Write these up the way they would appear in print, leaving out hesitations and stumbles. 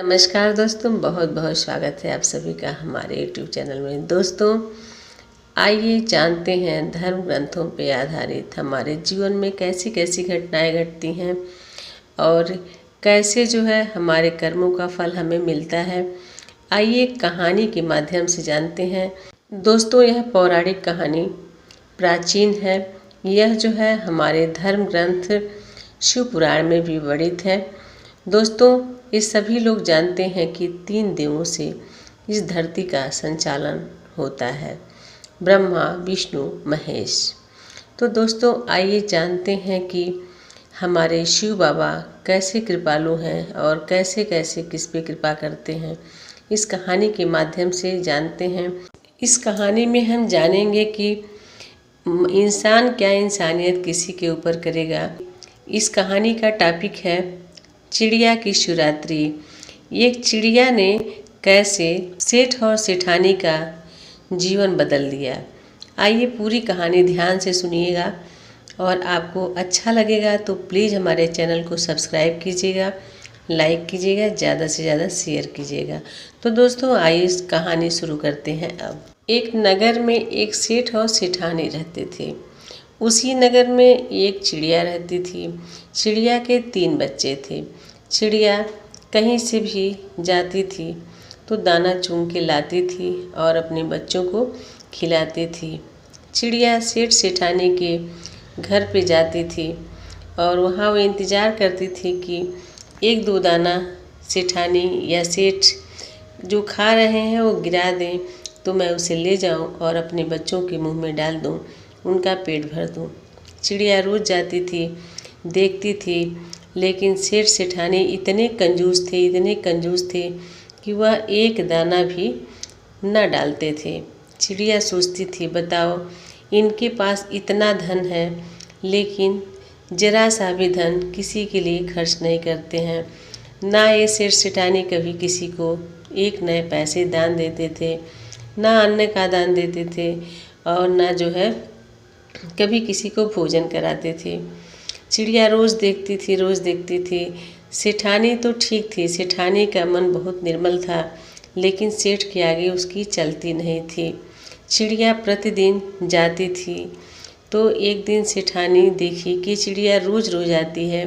नमस्कार दोस्तों, बहुत बहुत स्वागत है आप सभी का हमारे YouTube चैनल में। दोस्तों आइए जानते हैं धर्म ग्रंथों पर आधारित हमारे जीवन में कैसी कैसी घटनाएं घटती हैं और कैसे जो है हमारे कर्मों का फल हमें मिलता है। आइए कहानी के माध्यम से जानते हैं। दोस्तों यह पौराणिक कहानी प्राचीन है। यह जो है हमारे धर्म ग्रंथ शिव पुराण में भी वर्णित है। दोस्तों ये सभी लोग जानते हैं कि 3 देवों से इस धरती का संचालन होता है, ब्रह्मा, विष्णु, महेश। तो दोस्तों आइए जानते हैं कि हमारे शिव बाबा कैसे कृपालु हैं और कैसे कैसे किस पे कृपा करते हैं। इस कहानी के माध्यम से जानते हैं। इस कहानी में हम जानेंगे कि इंसान क्या इंसानियत किसी के ऊपर करेगा। इस कहानी का टॉपिक है चिड़िया की शिवरात्रि। एक चिड़िया ने कैसे सेठ और सेठानी का जीवन बदल दिया। आइए पूरी कहानी ध्यान से सुनिएगा और आपको अच्छा लगेगा तो प्लीज़ हमारे चैनल को सब्सक्राइब कीजिएगा, लाइक कीजिएगा, ज़्यादा से ज़्यादा शेयर कीजिएगा। तो दोस्तों आइए इस कहानी शुरू करते हैं। अब एक नगर में एक सेठ और सेठानी रहते थे। उसी नगर में एक चिड़िया रहती थी। चिड़िया के 3 बच्चे थे। चिड़िया कहीं से भी जाती थी तो दाना चुन के लाती थी और अपने बच्चों को खिलाती थी। चिड़िया सेठ सेठानी के घर पे जाती थी और वहाँ वो इंतज़ार करती थी कि 1-2 दाना सेठानी या सेठ जो खा रहे हैं वो गिरा दें तो मैं उसे ले जाऊं और अपने बच्चों के मुंह में डाल दूं, उनका पेट भर दूं। चिड़िया रोज़ जाती थी, देखती थी, लेकिन सेठ सेठानी इतने कंजूस थे कि वह एक दाना भी न डालते थे। चिड़िया सोचती थी, बताओ इनके पास इतना धन है लेकिन जरा सा भी धन किसी के लिए खर्च नहीं करते हैं। ना ये सेठ सेठानी कभी किसी को 1 नए पैसे दान देते थे, ना अन्न का दान देते थे और ना जो है कभी किसी को भोजन कराते थे। चिड़िया रोज़ देखती थी। सेठानी तो ठीक थी, सेठानी का मन बहुत निर्मल था, लेकिन सेठ के आगे उसकी चलती नहीं थी। चिड़िया प्रतिदिन जाती थी तो एक दिन सेठानी देखी कि चिड़िया रोज़ आती है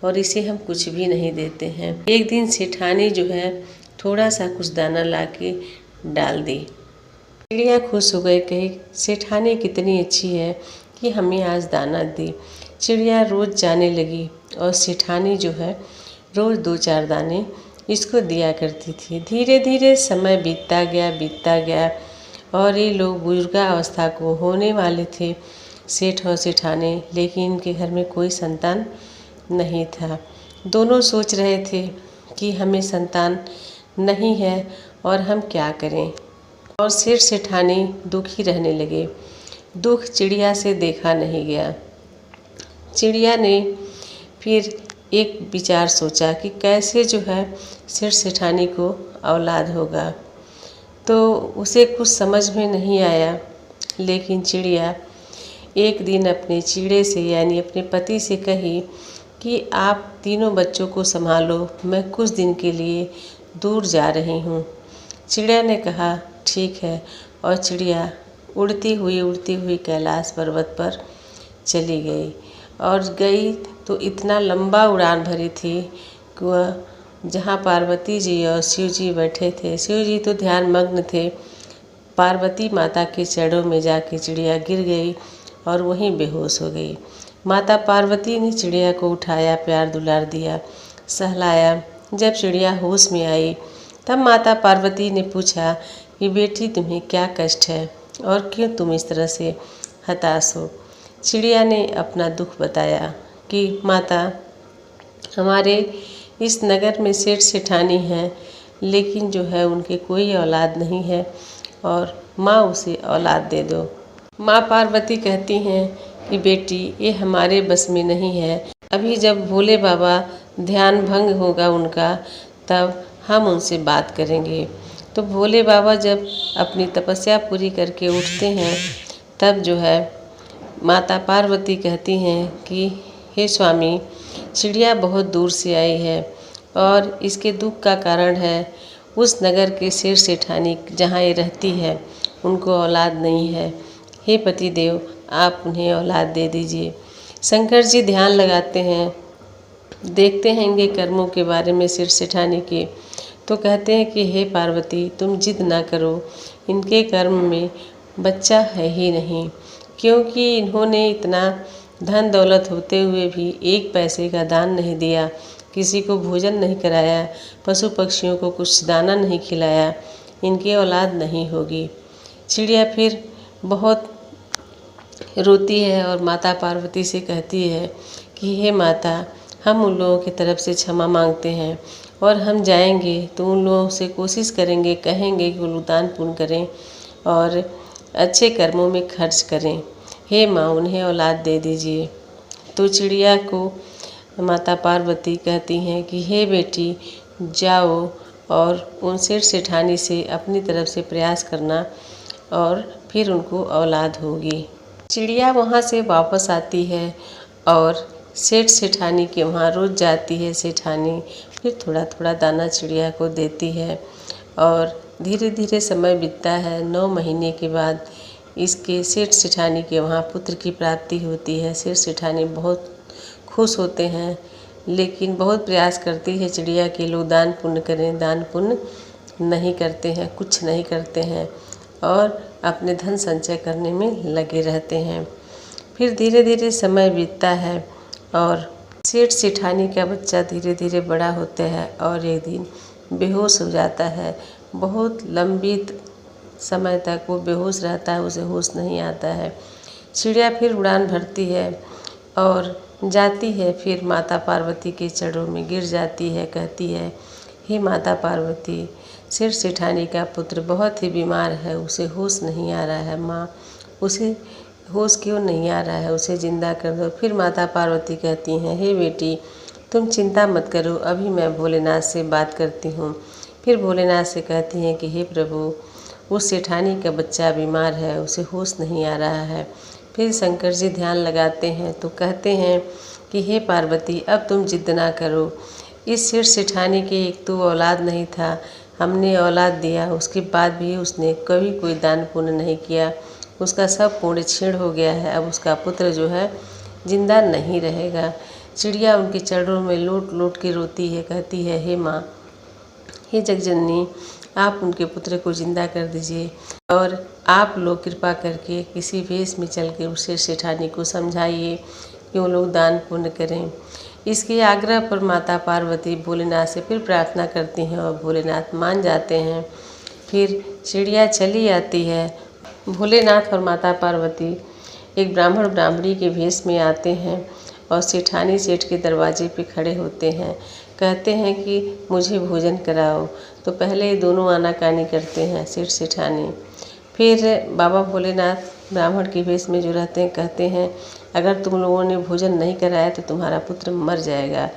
और इसे हम कुछ भी नहीं देते हैं। एक दिन सेठानी जो है थोड़ा सा कुछ दाना ला के डाल दी। चिड़िया खुश हो गई, कही सेठानी कितनी अच्छी है कि हमें आज दाना दी। चिड़िया रोज़ जाने लगी और सेठानी जो है रोज़ 2-4 दाने इसको दिया करती थी। धीरे धीरे समय बीतता गया और ये लोग बुजुर्गावस्था को होने वाले थे, सेठ और सेठानी, लेकिन इनके घर में कोई संतान नहीं था। दोनों सोच रहे थे कि हमें संतान नहीं है और हम क्या करें, और सेठ सेठानी दुखी रहने लगे। दुख चिड़िया से देखा नहीं गया। चिड़िया ने फिर एक विचार सोचा कि कैसे जो है सेठ सेठानी को औलाद होगा। तो उसे कुछ समझ में नहीं आया, लेकिन चिड़िया एक दिन अपने चिड़े से यानी अपने पति से कही कि आप तीनों बच्चों को संभालो, मैं कुछ दिन के लिए दूर जा रही हूँ। चिड़िया ने कहा ठीक है, और चिड़िया उड़ती हुई कैलाश पर्वत पर चली गई। और गई तो इतना लंबा उड़ान भरी थी कि वह जहाँ पार्वती जी और शिव जी बैठे थे, शिव जी तो ध्यान मग्न थे, पार्वती माता के चरणों में जाके चिड़िया गिर गई और वहीं बेहोश हो गई। माता पार्वती ने चिड़िया को उठाया, प्यार दुलार दिया, सहलाया। जब चिड़िया होश में आई तब माता पार्वती ने पूछा कि बेटी तुम्हें क्या कष्ट है और क्यों तुम इस तरह से हताश हो। चिड़िया ने अपना दुख बताया कि माता, हमारे इस नगर में सेठ सेठानी हैं, लेकिन जो है उनके कोई औलाद नहीं है और माँ उसे औलाद दे दो। माँ पार्वती कहती हैं कि बेटी ये हमारे बस में नहीं है, अभी जब भोले बाबा ध्यान भंग होगा उनका तब हम उनसे बात करेंगे। तो भोले बाबा जब अपनी तपस्या पूरी करके उठते हैं तब जो है माता पार्वती कहती हैं कि हे स्वामी, चिड़िया बहुत दूर से आई है और इसके दुख का कारण है उस नगर के सेठ सेठानी जहाँ ये रहती है उनको औलाद नहीं है। हे पतिदेव, आप उन्हें औलाद दे दीजिए। शंकर जी ध्यान लगाते हैं, देखते हैं इनके कर्मों के बारे में सेठ सेठानी के, तो कहते हैं कि हे पार्वती, तुम जिद ना करो, इनके कर्म में बच्चा है ही नहीं, क्योंकि इन्होंने इतना धन दौलत होते हुए भी एक पैसे का दान नहीं दिया, किसी को भोजन नहीं कराया, पशु पक्षियों को कुछ दाना नहीं खिलाया, इनकी औलाद नहीं होगी। चिड़िया फिर बहुत रोती है और माता पार्वती से कहती है कि हे माता, हम उन लोगों की तरफ से क्षमा मांगते हैं और हम जाएंगे तो उन लोगों से कोशिश करेंगे, कहेंगे कि वो लोग दान पुण्य करें और अच्छे कर्मों में खर्च करें। हे माँ, उन्हें औलाद दे दीजिए। तो चिड़िया को माता पार्वती कहती हैं कि हे बेटी, जाओ और उन सेठ सेठानी से अपनी तरफ से प्रयास करना और फिर उनको औलाद होगी। चिड़िया वहाँ से वापस आती है और सेठ सेठानी के वहाँ रोज जाती है सेठानी, फिर थोड़ा थोड़ा दाना चिड़िया को देती है और धीरे धीरे समय बीतता है। 9 महीने के बाद इसके सेठ सेठानी के वहाँ पुत्र की प्राप्ति होती है। सेठ सेठानी बहुत खुश होते हैं, लेकिन बहुत प्रयास करती है चिड़िया के लोग दान पुण्य करें, दान पुण्य नहीं करते हैं, कुछ नहीं करते हैं और अपने धन संचय करने में लगे रहते हैं। फिर धीरे धीरे समय बीतता है और सेठ सेठानी का बच्चा धीरे धीरे बड़ा होता है और एक दिन बेहोश हो जाता है। बहुत लंबी समय तक वो बेहोश रहता है, उसे होश नहीं आता है। चिड़िया फिर उड़ान भरती है और जाती है, फिर माता पार्वती के चरणों में गिर जाती है, कहती है हे माता पार्वती, सेठ सेठानी का पुत्र बहुत ही बीमार है, उसे होश नहीं आ रहा है माँ, उसे होश क्यों नहीं आ रहा है, उसे जिंदा कर दो। फिर माता पार्वती कहती हैं हे बेटी, तुम चिंता मत करो, अभी मैं भोलेनाथ से बात करती हूँ। फिर भोलेनाथ से कहती हैं कि हे प्रभु, उस सेठानी का बच्चा बीमार है, उसे होश नहीं आ रहा है। फिर शंकर जी ध्यान लगाते हैं तो कहते हैं कि हे पार्वती, अब तुम जिद ना करो, इस सेठ सेठानी के एक तो औलाद नहीं था, हमने औलाद दिया, उसके बाद भी उसने कभी कोई दान पुण्य नहीं किया, उसका सब पुण्य क्षीण हो गया है, अब उसका पुत्र जो है जिंदा नहीं रहेगा। चिड़िया उनके चरणों में लोट लोट के रोती है, कहती है हे माँ, हे जगजननी, आप उनके पुत्र को जिंदा कर दीजिए और आप लोग कृपा करके किसी वेश में चल के उसे सेठानी को समझाइए कि वो लोग दान पुण्य करें। इसके आग्रह पर माता पार्वती भोलेनाथ से फिर प्रार्थना करती हैं और भोलेनाथ मान जाते हैं। फिर चिड़िया चली आती है। भोलेनाथ और माता पार्वती एक ब्राह्मण ब्राह्मणी के भेष में आते हैं और सेठानी सेठ के दरवाजे पे खड़े होते हैं, कहते हैं कि मुझे भोजन कराओ। तो पहले ये दोनों आनाकानी करते हैं, सेठ सेठानी। फिर बाबा भोलेनाथ ब्राह्मण के भेष में जो रहते हैं कहते हैं अगर तुम लोगों ने भोजन नहीं कराया तो तुम्हारा पुत्र मर जाएगा।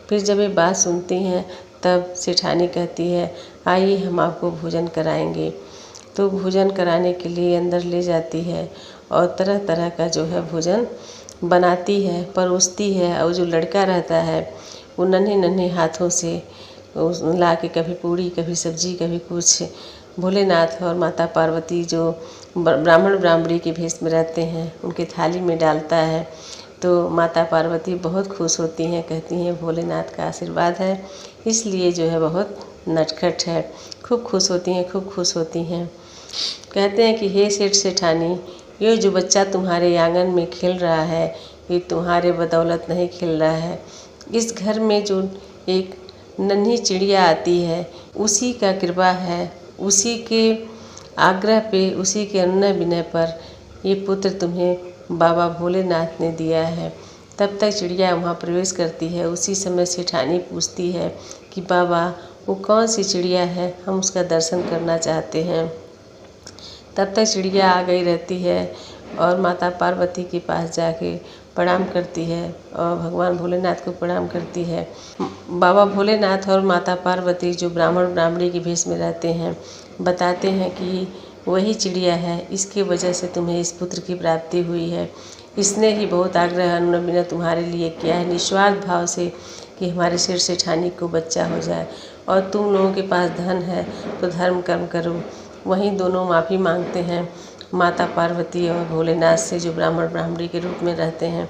फिर जब ये बात सुनती हैं तब सेठानी कहती है आइए हम आपको भोजन कराएंगे। तो भोजन कराने के लिए अंदर ले जाती है और तरह तरह का जो है भोजन बनाती है, परोसती है। और जो लड़का रहता है वो नन्हे नन्हे हाथों से ला के कभी पूड़ी, कभी सब्जी, कभी कुछ भोलेनाथ और माता पार्वती जो ब्राह्मण ब्राह्मणी के भेष में रहते हैं उनके थाली में डालता है। तो माता पार्वती बहुत खुश होती हैं, कहती हैं भोलेनाथ का आशीर्वाद है इसलिए जो है बहुत नटखट है। खूब खुश होती हैं, खूब खुश होती हैं। कहते हैं कि हे सेठ सेठानी, ये जो बच्चा तुम्हारे आंगन में खेल रहा है ये तुम्हारे बदौलत नहीं खेल रहा है। इस घर में जो एक नन्ही चिड़िया आती है उसी का कृपा है, उसी के आग्रह पे, उसी के अनुनय विनय पर ये पुत्र तुम्हें बाबा भोलेनाथ ने दिया है। तब तक चिड़िया वहाँ प्रवेश करती है। उसी समय सेठानी पूछती है कि बाबा वो कौन सी चिड़िया है, हम उसका दर्शन करना चाहते हैं। तब तक चिड़िया आ गई रहती है और माता पार्वती के पास जाके प्रणाम करती है और भगवान भोलेनाथ को प्रणाम करती है। बाबा भोलेनाथ और माता पार्वती जो ब्राह्मण ब्राह्मणी के भेष में रहते हैं बताते हैं कि वही चिड़िया है, इसकी वजह से तुम्हें इस पुत्र की प्राप्ति हुई है। इसने ही बहुत आग्रह अनुनय तुम्हारे लिए किया है निस्वार्थ भाव से कि हमारे सिर सेठानी को बच्चा हो जाए, और तुम लोगों के पास धन है तो धर्म कर्म करो। वहीं दोनों माफ़ी मांगते हैं माता पार्वती और भोलेनाथ से, जो ब्राह्मण ब्राह्मणी के रूप में रहते हैं।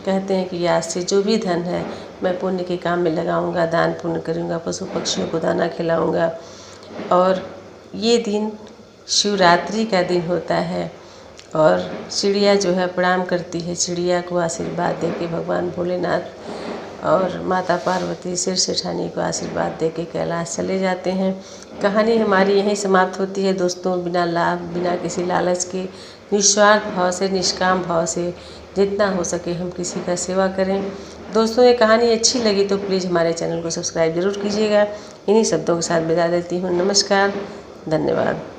कहते हैं कि आज से जो भी धन है मैं पुण्य के काम में लगाऊंगा, दान पुण्य करूंगा, पशु पक्षियों को दाना खिलाऊंगा। और ये दिन शिवरात्रि का दिन होता है और चिड़िया जो है प्रणाम करती है, चिड़िया को आशीर्वाद देके भगवान भोलेनाथ और माता पार्वती सिर सेठानी को आशीर्वाद देके कैलाश चले जाते हैं। कहानी हमारी यहीं समाप्त होती है दोस्तों। बिना लाभ, बिना किसी लालच के, निस्वार्थ भाव से, निष्काम भाव से जितना हो सके हम किसी का सेवा करें। दोस्तों ये कहानी अच्छी लगी तो प्लीज़ हमारे चैनल को सब्सक्राइब ज़रूर कीजिएगा। इन्हीं शब्दों के साथ विदा देती हूँ। नमस्कार, धन्यवाद।